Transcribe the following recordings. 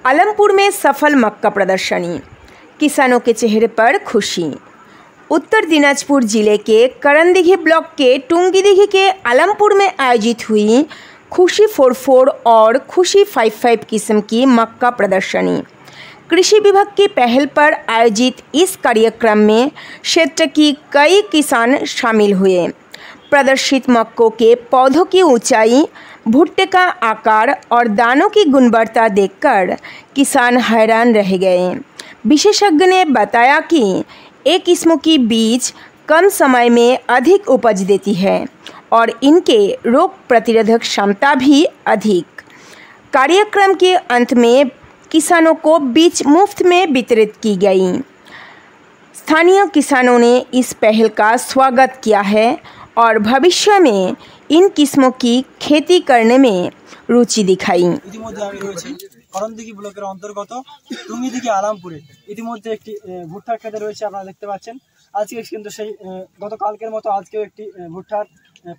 आलमपुर में सफल मक्का प्रदर्शनी, किसानों के चेहरे पर खुशी। उत्तर दिनाजपुर जिले के करनदीघी ब्लॉक के टुंगीदीघी के आलमपुर में आयोजित हुई खुशी 44 और खुशी 55 किस्म की मक्का प्रदर्शनी। कृषि विभाग की पहल पर आयोजित इस कार्यक्रम में क्षेत्र की कई किसान शामिल हुए। प्रदर्शित मक्कों के पौधों की ऊंचाई, भुट्टे का आकार और दानों की गुणवत्ता देखकर किसान हैरान रह गए। विशेषज्ञ ने बताया कि एक किस्मों की बीज कम समय में अधिक उपज देती है और इनके रोग प्रतिरोधक क्षमता भी अधिक। कार्यक्रम के अंत में किसानों को बीज मुफ्त में वितरित की गई। स्थानीय किसानों ने इस पहल का स्वागत किया है और भविष्य में इन किस्मों की खेती करने में रुचि दिखाई। করণদিঘি ব্লকের অন্তর্গত টুঙ্গিদিঘি আলামপুরে ইতিমধ্যে একটি ভুট্টার ক্ষেত রয়েছে, আপনারা দেখতে পাচ্ছেন। আজকে কিন্তু সেই গতকালকের মতো আজকেও একটি ভুট্টার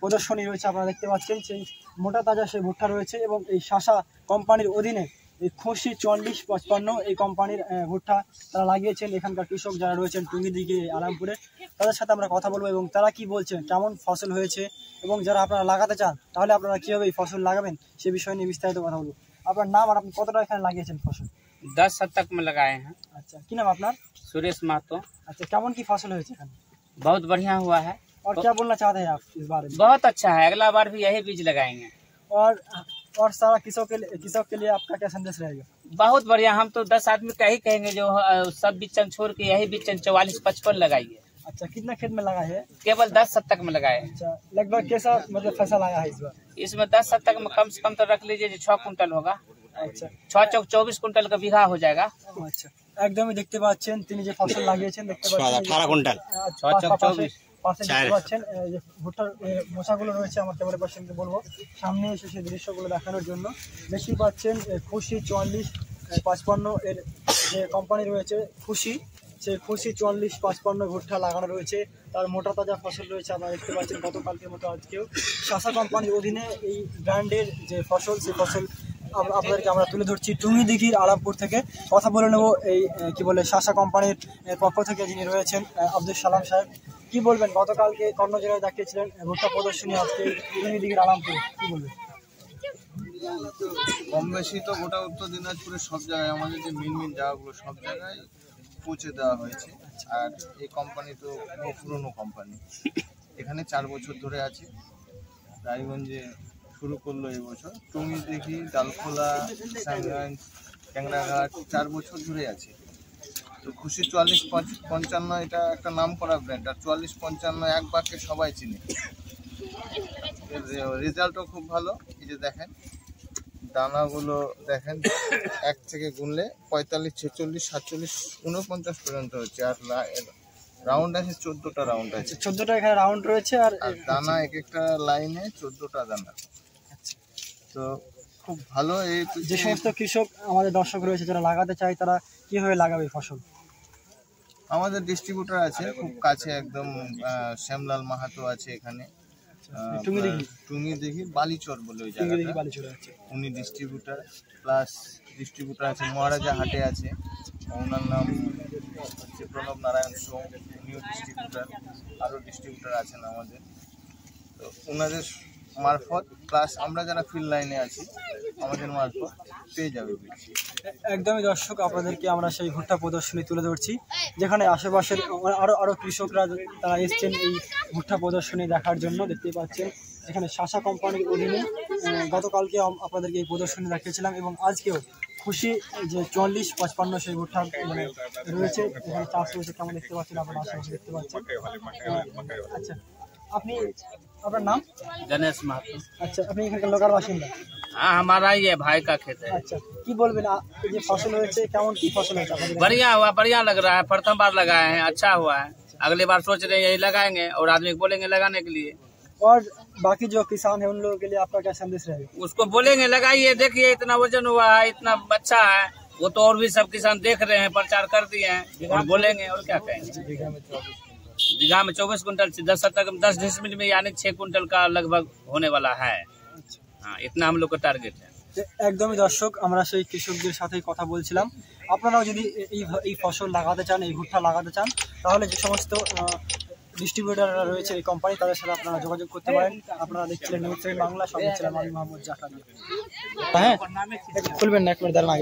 প্রদর্শনী রয়েছে, আপনারা দেখতে পাচ্ছেন। সেই মোটা তাজা সেই ভুট্টা রয়েছে এবং এই শাসা কোম্পানির অধীনে এই খুশি 4455 এই কোম্পানির ভুট্টা তারা লাগিয়েছেন। এখানকার কৃষক যারা রয়েছেন টুঙ্গিদিঘি আলামপুরে, তাদের সাথে আমরা কথা বলবো এবং তারা কি বলছেন, কেমন ফসল হয়েছে এবং যারা আপনারা লাগাতে চান তাহলে আপনারা কীভাবে এই ফসল লাগাবেন সে বিষয় নিয়ে বিস্তারিত কথা বলবো। আপনার নাম আর আপনি কতটা এখানে লাগিয়েছেন ফসল? 10 शतक में लगाए हैं। अच्छा, কি নাম আপনার? सुरेश महतो। अच्छा, কেমন কি ফসল হয়েছে এখানে? बहुत बढ़िया हुआ है। और क्या बोलना चाहते हैं आप इस बारे में? बहुत अच्छा है, अगला बार भी यही बीज लगाएंगे। और सारा किसों के लिए आपका क्या संदेश रहेगा? बहुत बढ़िया, हम तो 10 आदमी का ही कहेंगे जो सब बिचन छोड़ के यही बिचन 44-55 लगाइए। अच्छा, कितना खेत में लगा है? केवल 10 शतक में लगाए। अच्छा, लगभग कैसा मतलब फसल आया है इस बार? इसमें 10 शतक में कम से कम तो रख लीजिए 6 कुंटल होगा। अच्छा, 6 चौक 24 कुंटल का बीघा हो जाएगा। अच्छा, একদমই দেখতে পাচ্ছেন তিনি যে ফসল লাগিয়েছেন, দেখতে পাচ্ছেন 18 কুইন্টাল 6 চৌক 24 পাশে দেখতে পাচ্ছেন যে ভুট্টার মোচাগুলো রয়েছে। আমার ক্যামেরা পার্সনকে বলবো সামনে এসে সেই দৃশ্যগুলো দেখানোর জন্য। দেখতেই পাচ্ছেন খুশি 4455 এর যে কোম্পানি রয়েছে খুশি, সেই খুশি 4455 ভুট্টা লাগানো রয়েছে। তার মোটা তাজা ফসল রয়েছে, আপনারা দেখতে পাচ্ছেন। গতকালকের মতো আজকেও শাসা কোম্পানির অধীনে এই ব্র্যান্ডের যে ফসল, সেই ফসল আপনাদেরকে আমরা তুলে ধরছি টুঙ্গিদিঘির আলামপুর থেকে। কথা বলে নেব এই কি বলে শাসা কোম্পানির পক্ষ থেকে যিনি রয়েছেন আব্দুল সালাম সাহেব। কি বলবেন, গতকালকে কর্ণজোড়ায় দেখিয়েছিলেন ভুট্টা প্রদর্শনী, আজকে টুঙ্গিদিঘির আলামপুর, কি বলবেন? কম বেশি তো গোটা উত্তর দিনাজপুরের সব জায়গায় আমাদের যে মেন জায়গাগুলো সব জায়গায় পৌঁছে দেওয়া হয়েছে। আর এই কোম্পানি তো পুরনো কোম্পানি, এখানে 4 বছর ধরে আছে। রায়গঞ্জে শুরু করলো এবছর, টুঙ্গিদিঘি, ডালখোলা, সাংগঞ্জ, ট্যাংরাঘাট 4 বছর ধরে আছে। তো খুশি 4455 এটা একটা নাম করা ব্র্যান্ড, আর 4455 এক বাক্যে সবাই চিনে। রেজাল্টও খুব ভালো। এই যে দেখেন দানাগুলো দেখেন, 1 থেকে গুনলে 45, 46, 47, 49 পর্যন্ত হচ্ছে। আর রাউন্ড আছে 14টা রাউন্ড আছে। 14টা এখানে রাউন্ড রয়েছে আর দানা এক একটা লাইনে 14টা দানা। তো খুব ভালো। এই যে সমস্ত কৃষক আমাদের দর্শক রয়েছে যারা লাগাতে চায় তারা কিভাবে লাগাবে ফসল? আমাদের ডিস্ট্রিবিউটর আছে খুব কাছে একদম, শ্যামলাল মাহাতো আছে এখানে টুঙ্গিদিঘি বালিচর বলে ওই জায়গাটা, উনি ডিস্ট্রিবিউটার। প্লাস ডিস্ট্রিবিউটার আছে মহারাজা হাটে আছে, ওনার নাম হচ্ছে প্রণব নারায়ণ সোম, উনিও ডিস্ট্রিবিউটার। আরও ডিস্ট্রিবিউটার আছেন আমাদের। তো ওনাদের মারফত প্লাস আমরা যারা ফিল্ড লাইনে আছি আমাদের মারফত পেয়ে যাবে। একদমই দর্শক, আপনাদেরকে আমরা সেই ভুট্টা প্রদর্শনী তুলে ধরছি, যেখানে আশেপাশের আরও কৃষকরা তারা এসছেন এই ভুট্টা প্রদর্শনী দেখার জন্য। দেখতেই পাচ্ছেন এখানে শাসা কোম্পানির অধীনে গতকালকে আপনাদেরকে এই প্রদর্শনী দেখিয়েছিলাম এবং আজকেও খুশি যে 4455 সেই ভুট্টা মানে রয়েছে, এখানে চাষ রয়েছে। কেমন দেখতে পাচ্ছেন আপনারা আশেপাশে দেখতে পাচ্ছেন। আচ্ছা, আপনি আপনার নাম? गणेश महतो। अच्छा, আপনি এখানকার লোকাল বাসিন্দা? हाँ, हमारा ही है, भाई का खेत है। अच्छा, কি বলবেন এই যে ফসল হয়েছে, কেমন কি ফসল হয়েছে আপনাদের? बढ़िया हुआ, बढ़िया लग रहा है। प्रथम बार लगाए हैं, अच्छा हुआ है। अगली बार सोच रहे हैं यही लगाएंगे और आदमी को बोलेंगे लगाने के लिए। और बाकी जो किसान है उन लोगों के लिए आपका क्या संदेश रहेगा? उसको बोलेंगे लगाइए, देखिए इतना वजन हुआ है, इतना अच्छा है। वो तो और भी सब किसान देख रहे हैं, प्रचार कर दिए हैं और बोलेंगे और क्या कहेंगे। बीघा में 24 कुंटल, 10 शतक में 10 डिसमिल में यानी 6 कुंटल का लगभग होने वाला है। हाँ, इतना हम लोग का टारगेट है। একদমই দর্শক, আমরা সেই কৃষকদের সাথে কথা বলছিলাম। আপনারাও যদি এই ফসল লাগাতে চান, এই ভুট্টা লাগাতে চান, তাহলে যে সমস্ত ডিস্ট্রিবিউটাররা রয়েছে এই কোম্পানি, তাদের সাথে আপনারা যোগাযোগ করতে পারেন। আপনারা দেখছিলেন নিউজ বাংলা, সঙ্গে ছিলাম আমি মোহাম্মদ জাকারিয়া। হ্যাঁ, খুলবেন না, একবার দাঁড়ান আগে।